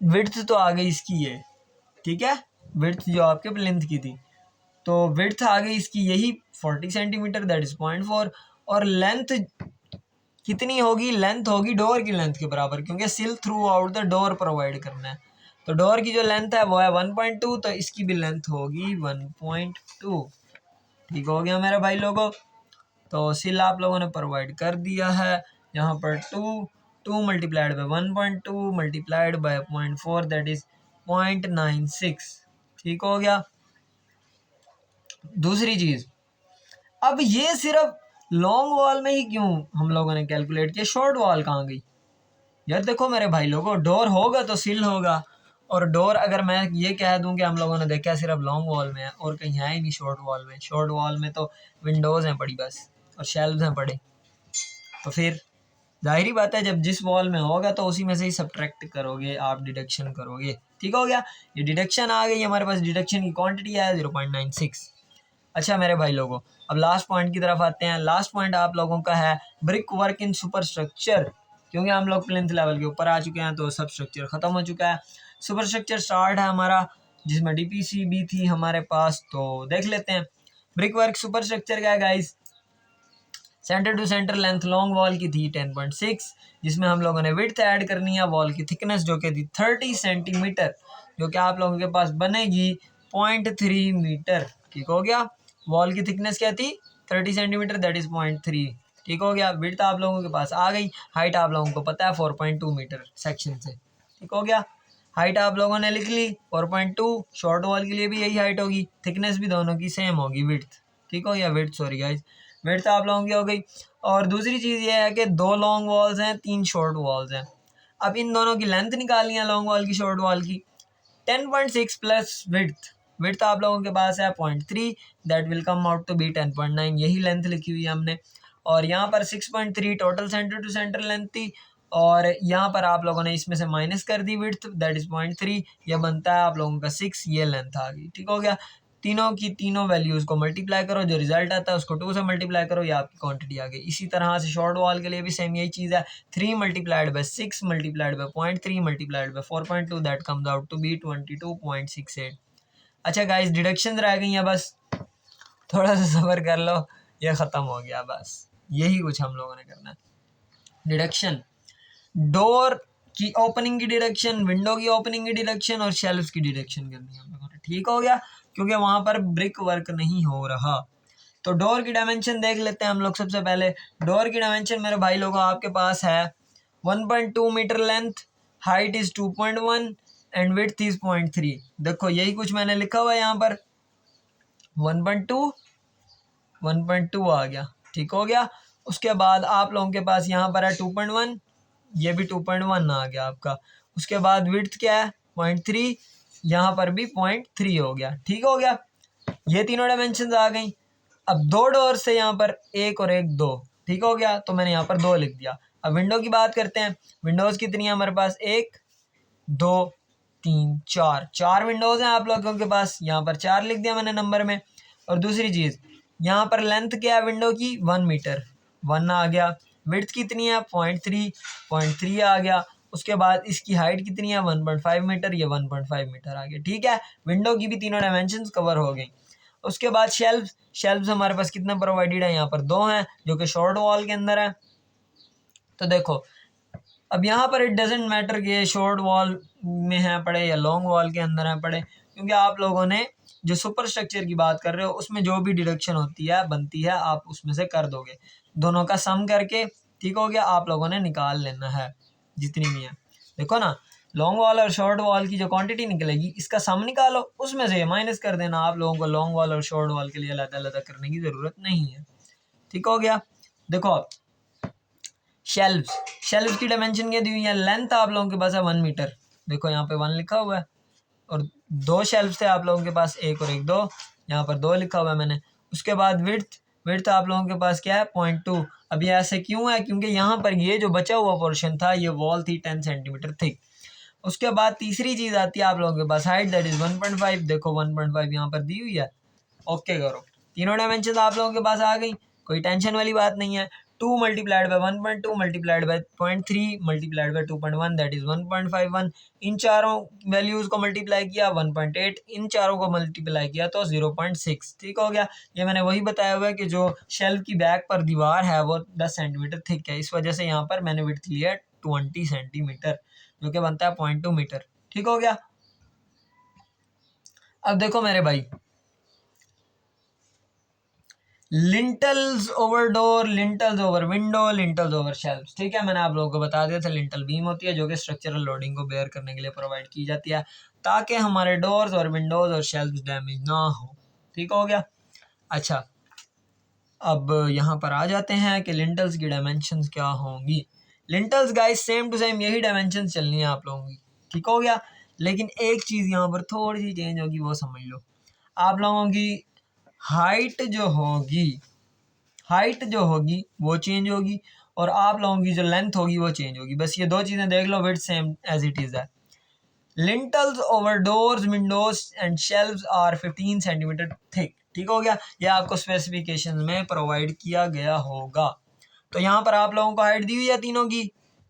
विड्थ तो आ गई इसकी ये, ठीक है, विड्थ जो आपके प्लिंथ की थी, तो विड्थ आ गई इसकी यही 40 सेंटीमीटर दैट इज 0.4। और लेंथ कितनी होगी? लेंथ होगी डोर की लेंथ के बराबर, क्योंकि सिल through out the door provide करना है। तो डोर की जो लेंथ है वो है 1.2, तो इसकी भी लेंथ होगी 1.2। ठीक हो गया मेरे भाई लोगों। तो सिल आप लोगों ने प्रोवाइड कर दिया है। यहाँ पर 2 multiplied by 1.2 multiplied by 0.4 that is 0.96। ठीक हो गया। दूसरी चीज़, अब ये सिर्फ लॉन्ग वॉल में ही क्यों हम लोगों ने कैलकुलेट किया, शॉर्ट वॉल कहाँ गई? यार देखो मेरे भाई लोगों, डोर होगा तो सिल होगा, और डोर अगर मैं ये कह दूं कि हम लोगों ने देखा सिर्फ लॉन्ग वॉल में है और कहीं है ही नहीं शॉर्ट वॉल में, शॉर्ट वॉल में तो विंडोज़ हैं पड़ी बस और शेल्व्स हैं पड़े, तो फिर जाहिर बात है जब जिस वॉल में होगा तो उसी में से ही सब्ट्रैक्ट करोगे आप, डिडक्शन करोगे। ठीक हो गया, ये डिडक्शन आ गई हमारे पास, डिडक्शन की क्वांटिटी है 0.96। अच्छा मेरे भाई लोगों, अब लास्ट पॉइंट की तरफ आते हैं। लास्ट पॉइंट आप लोगों का है brick work in super structure. क्योंकि हम लोग प्लिंथ लेवल के ऊपर आ चुके हैं तो सब स्ट्रक्चर ख़त्म हो चुका है, सुपर स्ट्रक्चर स्टार्ट है हमारा, जिसमें डीपीसी भी थी हमारे पास। तो देख लेते हैं ब्रिक वर्क सुपर स्ट्रक्चर का है guys. Centre to centre length long wall की थी 10.6, जिसमें हम लोगों ने विड्थ ऐड करनी है, वॉल की थिकनेस जो कि थी 30 सेंटीमीटर, जो कि आप लोगों के पास बनेगी 0.3 मीटर। ठीक हो गया, वॉल की थिकनेस क्या थी 30 सेंटीमीटर, दैट इज 0.3। ठीक हो गया, विड्थ आप लोगों के पास आ गई, हाइट आप लोगों को पता है 4.2 मीटर सेक्शन से। ठीक हो गया, हाइट आप लोगों ने लिख ली 4.2, शॉर्ट वॉल के लिए भी यही हाइट होगी, थिकनेस भी दोनों की सेम होगी, विड्थ। ठीक हो गया, विड्थ सॉरी गाइज, विड्थ आप लोगों की हो गई। और दूसरी चीज़ ये है कि 2 लॉन्ग वॉल्स हैं, 3 शॉर्ट वॉल्स हैं। अब इन दोनों की लेंथ निकालनी है लॉन्ग वॉल की शॉर्ट वॉल की, 10.6 प्लस विड्थ, विड्थ आप लोगों के पास है 0.3, that will come out to be 10.9, यही लेंथ लिखी हुई है हमने। और यहाँ पर 6.3 total centre to centre length थी, और यहाँ पर आप लोगों ने इसमें से माइनस कर दी विड्थ, दैट इज़ 0.3, ये बनता है आप लोगों का 6, ये लेंथ आ गई। ठीक हो गया, तीनों की तीनों वैल्यूज़ को मल्टीप्लाई करो, जो रिजल्ट आता है उसको 2 से मल्टीप्लाई करो, ये आपकी क्वांटिटी आ गई। इसी तरह से शॉर्ट वॉल के लिए भी सेम यही चीज़ है, 3 multiplied by 6 multiplied by 0.3 multiplied by 4.2, that comes out to be 22.68। अच्छा गाइस, डिडक्शन रह गई हैं बस, थोड़ा सा सब्र कर लो, ये ख़त्म हो गया बस, यही कुछ हम लोगों ने करना है। डिडक्शन, डोर की ओपनिंग की डिडक्शन, विंडो की ओपनिंग की डिडक्शन और शेल्फ्स की डिडक्शन करनी है हम लोगों ने। ठीक हो गया, क्योंकि वहाँ पर ब्रिक वर्क नहीं हो रहा। तो डोर की डायमेंशन देख लेते हैं हम लोग। सबसे पहले डोर की डायमेंशन मेरे भाई लोगों आपके पास है 1.2 metre length, height is 2.1 and width is 0.3। देखो यही कुछ मैंने लिखा हुआ है यहाँ पर, 1.2 आ गया। ठीक हो गया, उसके बाद आप लोगों के पास यहाँ पर है 2.1, ये भी 2.1 आ गया आपका। उसके बाद विड्थ क्या है 0.3, यहाँ पर भी 0.3 हो गया। ठीक हो गया, ये तीनों डायमेंशन आ गई। अब 2 डोर से यहाँ पर 1 और 1 2, ठीक हो गया, तो मैंने यहाँ पर 2 लिख दिया। अब विंडो की बात करते हैं, विंडोज़ कितनी है हमारे पास, 1 2 3 4, 4 विंडोज़ हैं आप लोगों के पास, यहाँ पर 4 लिख दिया मैंने नंबर में। और दूसरी चीज़, यहाँ पर लेंथ क्या है विंडो की 1 मीटर, 1 आ गया। विड्थ कितनी है 0.3 आ गया। उसके बाद इसकी हाइट कितनी है 1.5 मीटर, ये 1.5 मीटर आ गया। ठीक है, विंडो की भी तीनों डायमेंशंस कवर हो गई। उसके बाद शेल्व्स हमारे पास कितने प्रोवाइडेड है, यहाँ पर 2 हैं जो कि शॉर्ट वॉल के अंदर है। तो देखो अब यहाँ पर इट डजेंट मैटर कि ये शॉर्ट वॉल में है पड़े या लॉन्ग वॉल के अंदर है पड़े, क्योंकि आप लोगों ने जो सुपर स्ट्रक्चर की बात कर रहे हो उसमें जो भी डिडक्शन होती है बनती है आप उसमें से कर दोगे, दोनों का सम करके। ठीक हो गया, आप लोगों ने निकाल लेना है जितनी भी है। देखो ना, लॉन्ग वॉल और शॉर्ट वॉल की जो क्वांटिटी निकलेगी इसका सम निकालो, उसमें से माइनस कर देना। आप लोगों को लॉन्ग वॉल और शॉर्ट वॉल के लिए अलग-अलग करने की ज़रूरत नहीं है। ठीक हो गया, देखो शेल्व्स की डायमेंशन क्या दी हुई है, लेंथ आप लोगों के पास है 1 मीटर, देखो यहाँ पे 1 लिखा हुआ है। और 2 शेल्व्स थे आप लोगों के पास, 1 और 1 2, यहाँ पर 2 लिखा हुआ है मैंने। उसके बाद विड्थ आप लोगों के पास क्या है 0.2। अब ये ऐसे क्यों है, क्योंकि यहाँ पर ये जो बचा हुआ पोर्शन था ये वॉल थी 10 सेंटीमीटर थिक। उसके बाद तीसरी चीज़ आती है आप लोगों के पास हाइट, दैट इज़ 1.5, देखो 1.5 यहाँ पर दी हुई है। ओके करो, तीनों डायमेंशन आप लोगों के पास आ गई, कोई टेंशन वाली बात नहीं है। 2 multiplied by 1.2 multiplied by 0.3 multiplied by 2.1, that is 1.51। इन चारों वैल्यूज़ को मल्टीप्लाई किया 1.8, इन चारों को मल्टीप्लाई किया तो 0.6। ठीक हो गया, ये मैंने वही बताया हुआ है कि जो शेल्फ की बैक पर दीवार है वो 10 सेंटीमीटर थिक है, इस वजह से यहाँ पर मैंने विड्थ लिया 20 सेंटीमीटर, जो कि बनता है 0.2 मीटर। ठीक हो गया, अब देखो मेरे भाई, lintels over door, lintels over window, lintels over shelves. ठीक है, मैंने आप लोगों को बता दिया था लिंटल बीम होती है जो कि स्ट्रक्चरल लोडिंग को बेयर करने के लिए प्रोवाइड की जाती है ताकि हमारे डोर्स और विंडोज और शेल्व्स डैमेज ना हो। ठीक हो गया, अच्छा अब यहाँ पर आ जाते हैं कि लिंटल्स की डायमेंशंस क्या होंगी। Lintels guys same to same यही डायमेंशन चलनी है आप लोगों की, ठीक हो गया। लेकिन एक चीज़ यहाँ पर थोड़ी सी चेंज होगी, वो समझ लो। आप लोगों की हाइट जो होगी वो चेंज होगी, और आप लोगों की जो लेंथ होगी वो चेंज होगी। बस ये दो चीज़ें देख लो, width same as it is है। Lintels over doors, windows and shelves are 15 centimetre thick, ठीक हो गया। ये आपको स्पेसिफिकेशन में प्रोवाइड किया गया होगा। तो यहाँ पर आप लोगों को हाइट दी हुई है तीनों की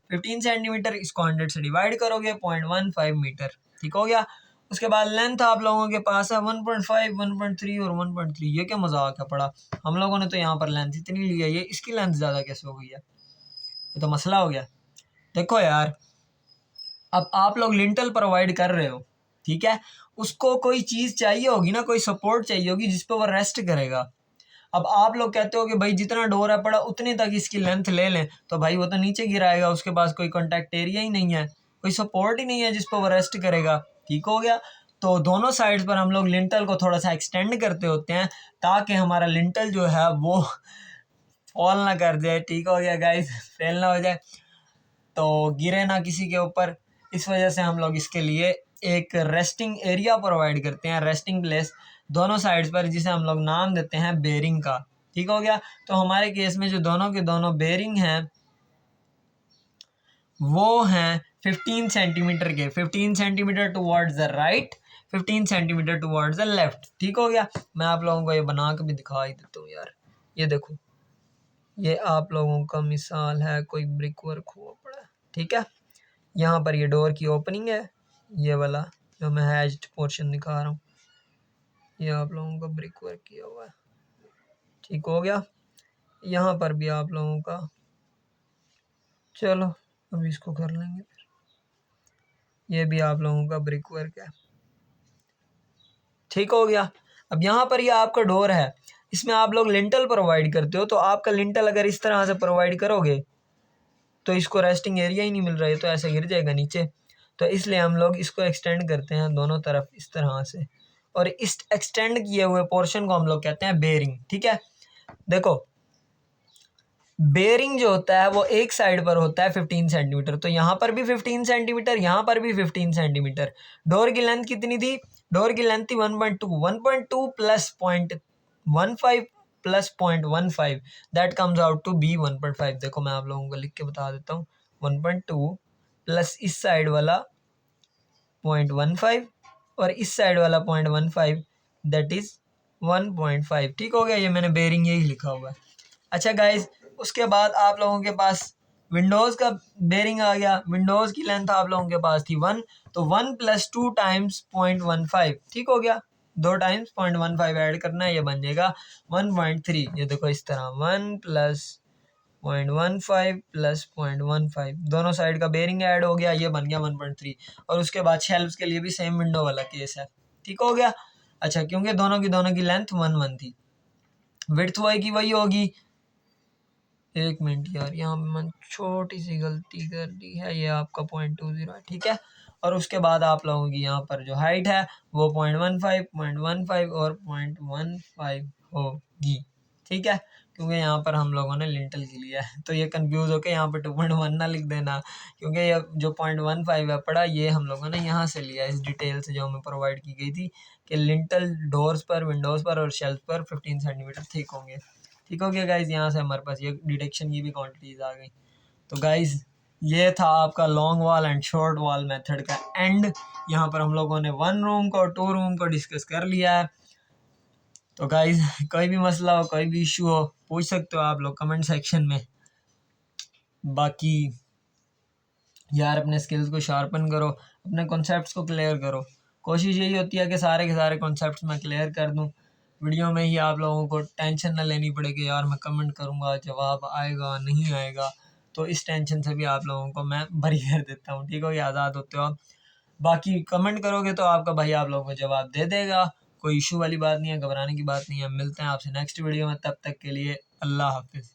15 सेंटीमीटर, इसको 100 से डिवाइड करोगे 0.15 मीटर, ठीक हो गया। उसके बाद लेंथ आप लोगों के पास है 1.5, 1.3 और 1.3। ये क्या मजाक है पड़ा, हम लोगों ने तो यहाँ पर लेंथ इतनी ली है, ये इसकी लेंथ ज़्यादा कैसे हो गई है, ये तो मसला हो गया। देखो यार, अब आप लोग लिंटल प्रोवाइड कर रहे हो, ठीक है, उसको कोई चीज़ चाहिए होगी ना, कोई सपोर्ट चाहिए होगी जिस पर वो रेस्ट करेगा। अब आप लोग कहते हो कि भाई जितना डोर है पड़ा उतने तक इसकी लेंथ ले लें, तो भाई वो तो नीचे गिराएगा, उसके पास कोई कॉन्टैक्ट एरिया ही नहीं है, कोई सपोर्ट ही नहीं है जिस पर वो रेस्ट करेगा, ठीक हो गया। तो दोनों साइड्स पर हम लोग लिंटल को थोड़ा सा एक्सटेंड करते होते हैं ताकि हमारा लिंटल जो है वो फॉल ना कर जाए, ठीक हो गया गाइस, फेल ना हो जाए, तो गिरे ना किसी के ऊपर। इस वजह से हम लोग इसके लिए एक रेस्टिंग एरिया प्रोवाइड करते हैं, रेस्टिंग प्लेस दोनों साइड्स पर, जिसे हम लोग नाम देते हैं बेरिंग का, ठीक हो गया। तो हमारे केस में जो दोनों के दोनों बेरिंग हैं वो हैं 15 सेंटीमीटर के, 15 centimetre towards the right, 15 centimetre towards the left, ठीक हो गया। मैं आप लोगों को ये बना के भी दिखा ही देता हूँ यार, ये देखो, ये आप लोगों का मिसाल है, कोई ब्रिक वर्क हुआ पड़ा है, ठीक है। यहाँ पर ये डोर की ओपनिंग है, ये वाला जो मैं हैज्ड पोर्शन दिखा रहा हूँ, ये आप लोगों का ब्रिक वर्क किया हुआ है, ठीक हो गया। यहाँ पर भी आप लोगों का, चलो अभी इसको कर लेंगे फिर, ये भी आप लोगों का ब्रिक वर्क है, ठीक हो गया। अब यहाँ पर ये आपका डोर है, इसमें आप लोग लिंटल प्रोवाइड करते हो, तो आपका लिंटल अगर इस तरह से प्रोवाइड करोगे तो इसको रेस्टिंग एरिया ही नहीं मिल रहा है, तो ऐसे गिर जाएगा नीचे। तो इसलिए हम लोग इसको एक्सटेंड करते हैं दोनों तरफ इस तरह से, और इस एक्सटेंड किए हुए पोर्शन को हम लोग कहते हैं बेरिंग, ठीक है। देखो, बेरिंग जो होता है वो एक साइड पर होता है 15 सेंटीमीटर, तो यहाँ पर भी 15 सेंटीमीटर, यहाँ पर भी 15 सेंटीमीटर। डोर की लेंथ कितनी थी, डोर की लेंथ थी 1.2 plus 0.15 plus 0.15, that comes out to be 1.5। देखो मैं आप लोगों को लिख के बता देता हूँ, 1.2 प्लस इस साइड वाला 0.15 और इस साइड वाला 0.15, दैट इज 1.5, ठीक हो गया। ये मैंने बेरिंग यही लिखा हुआ है। अच्छा गाइज, उसके बाद आप लोगों के पास विंडोज़ का बेरिंग आ गया। विंडोज़ की लेंथ आप लोगों के पास थी 1, तो 1 + 2 टाइम्स 0.15, ठीक हो गया। 2 टाइम्स 0.15 ऐड करना है, ये बन जाएगा 1.3। ये देखो इस तरह 1 + 0.15 + 0.15, दोनों साइड का बेरिंग ऐड हो गया, ये बन गया 1.3। और उसके बाद शेल्व्स के लिए भी सेम विंडो वाला केस है, ठीक हो गया। अच्छा, क्योंकि दोनों की लेंथ 1 थी, विड्थ वही की वही होगी। एक मिनट यार, यहाँ पे मैंने छोटी सी गलती कर दी है, ये आपका 0.20 है, ठीक है। और उसके बाद आप लोगों की यहाँ पर जो हाइट है वो 0.15 और 0.15 होगी, ठीक है। क्योंकि यहाँ पर हम लोगों ने लिंटल के लिया है, तो ये कंफ्यूज होके यहाँ पर 2.1 ना लिख देना, क्योंकि ये जो 0.15 है पड़ा, ये हम लोगों ने यहाँ से लिया, इस डिटेल से जो हमें प्रोवाइड की गई थी कि लिंटल डोर्स पर, विंडोज़ पर और शेल्फ पर 15 सेंटीमीटर थिक होंगे, ठीक हो गया गाइज। यहाँ से हमारे पास ये डिटेक्शन की भी क्वांटिटीज़ आ गई। तो गाइज, ये था आपका long wall and short wall method का एंड। यहाँ पर हम लोगों ने 1 रूम को 2 रूम को डिस्कस कर लिया है। तो गाइज, कोई भी मसला हो, कोई भी इशू हो, पूछ सकते हो आप लोग कमेंट सेक्शन में। बाकी यार, अपने स्किल्स को शार्पन करो, अपने कॉन्सेप्ट्स को क्लियर करो। कोशिश यही होती है कि सारे के सारे कॉन्सेप्ट्स मैं क्लियर कर दूँ वीडियो में ही, आप लोगों को टेंशन ना लेनी पड़े कि यार मैं कमेंट करूँगा जवाब आएगा नहीं आएगा, तो इस टेंशन से भी आप लोगों को मैं बरी कर देता हूँ, ठीक हो गया, आज़ाद होते हो आप। बाकी कमेंट करोगे तो आपका भाई आप लोगों को जवाब दे देगा, कोई इशू वाली बात नहीं है, घबराने की बात नहीं है। मिलते हैं आपसे नेक्स्ट वीडियो में, तब तक के लिए अल्लाह हाफिज़।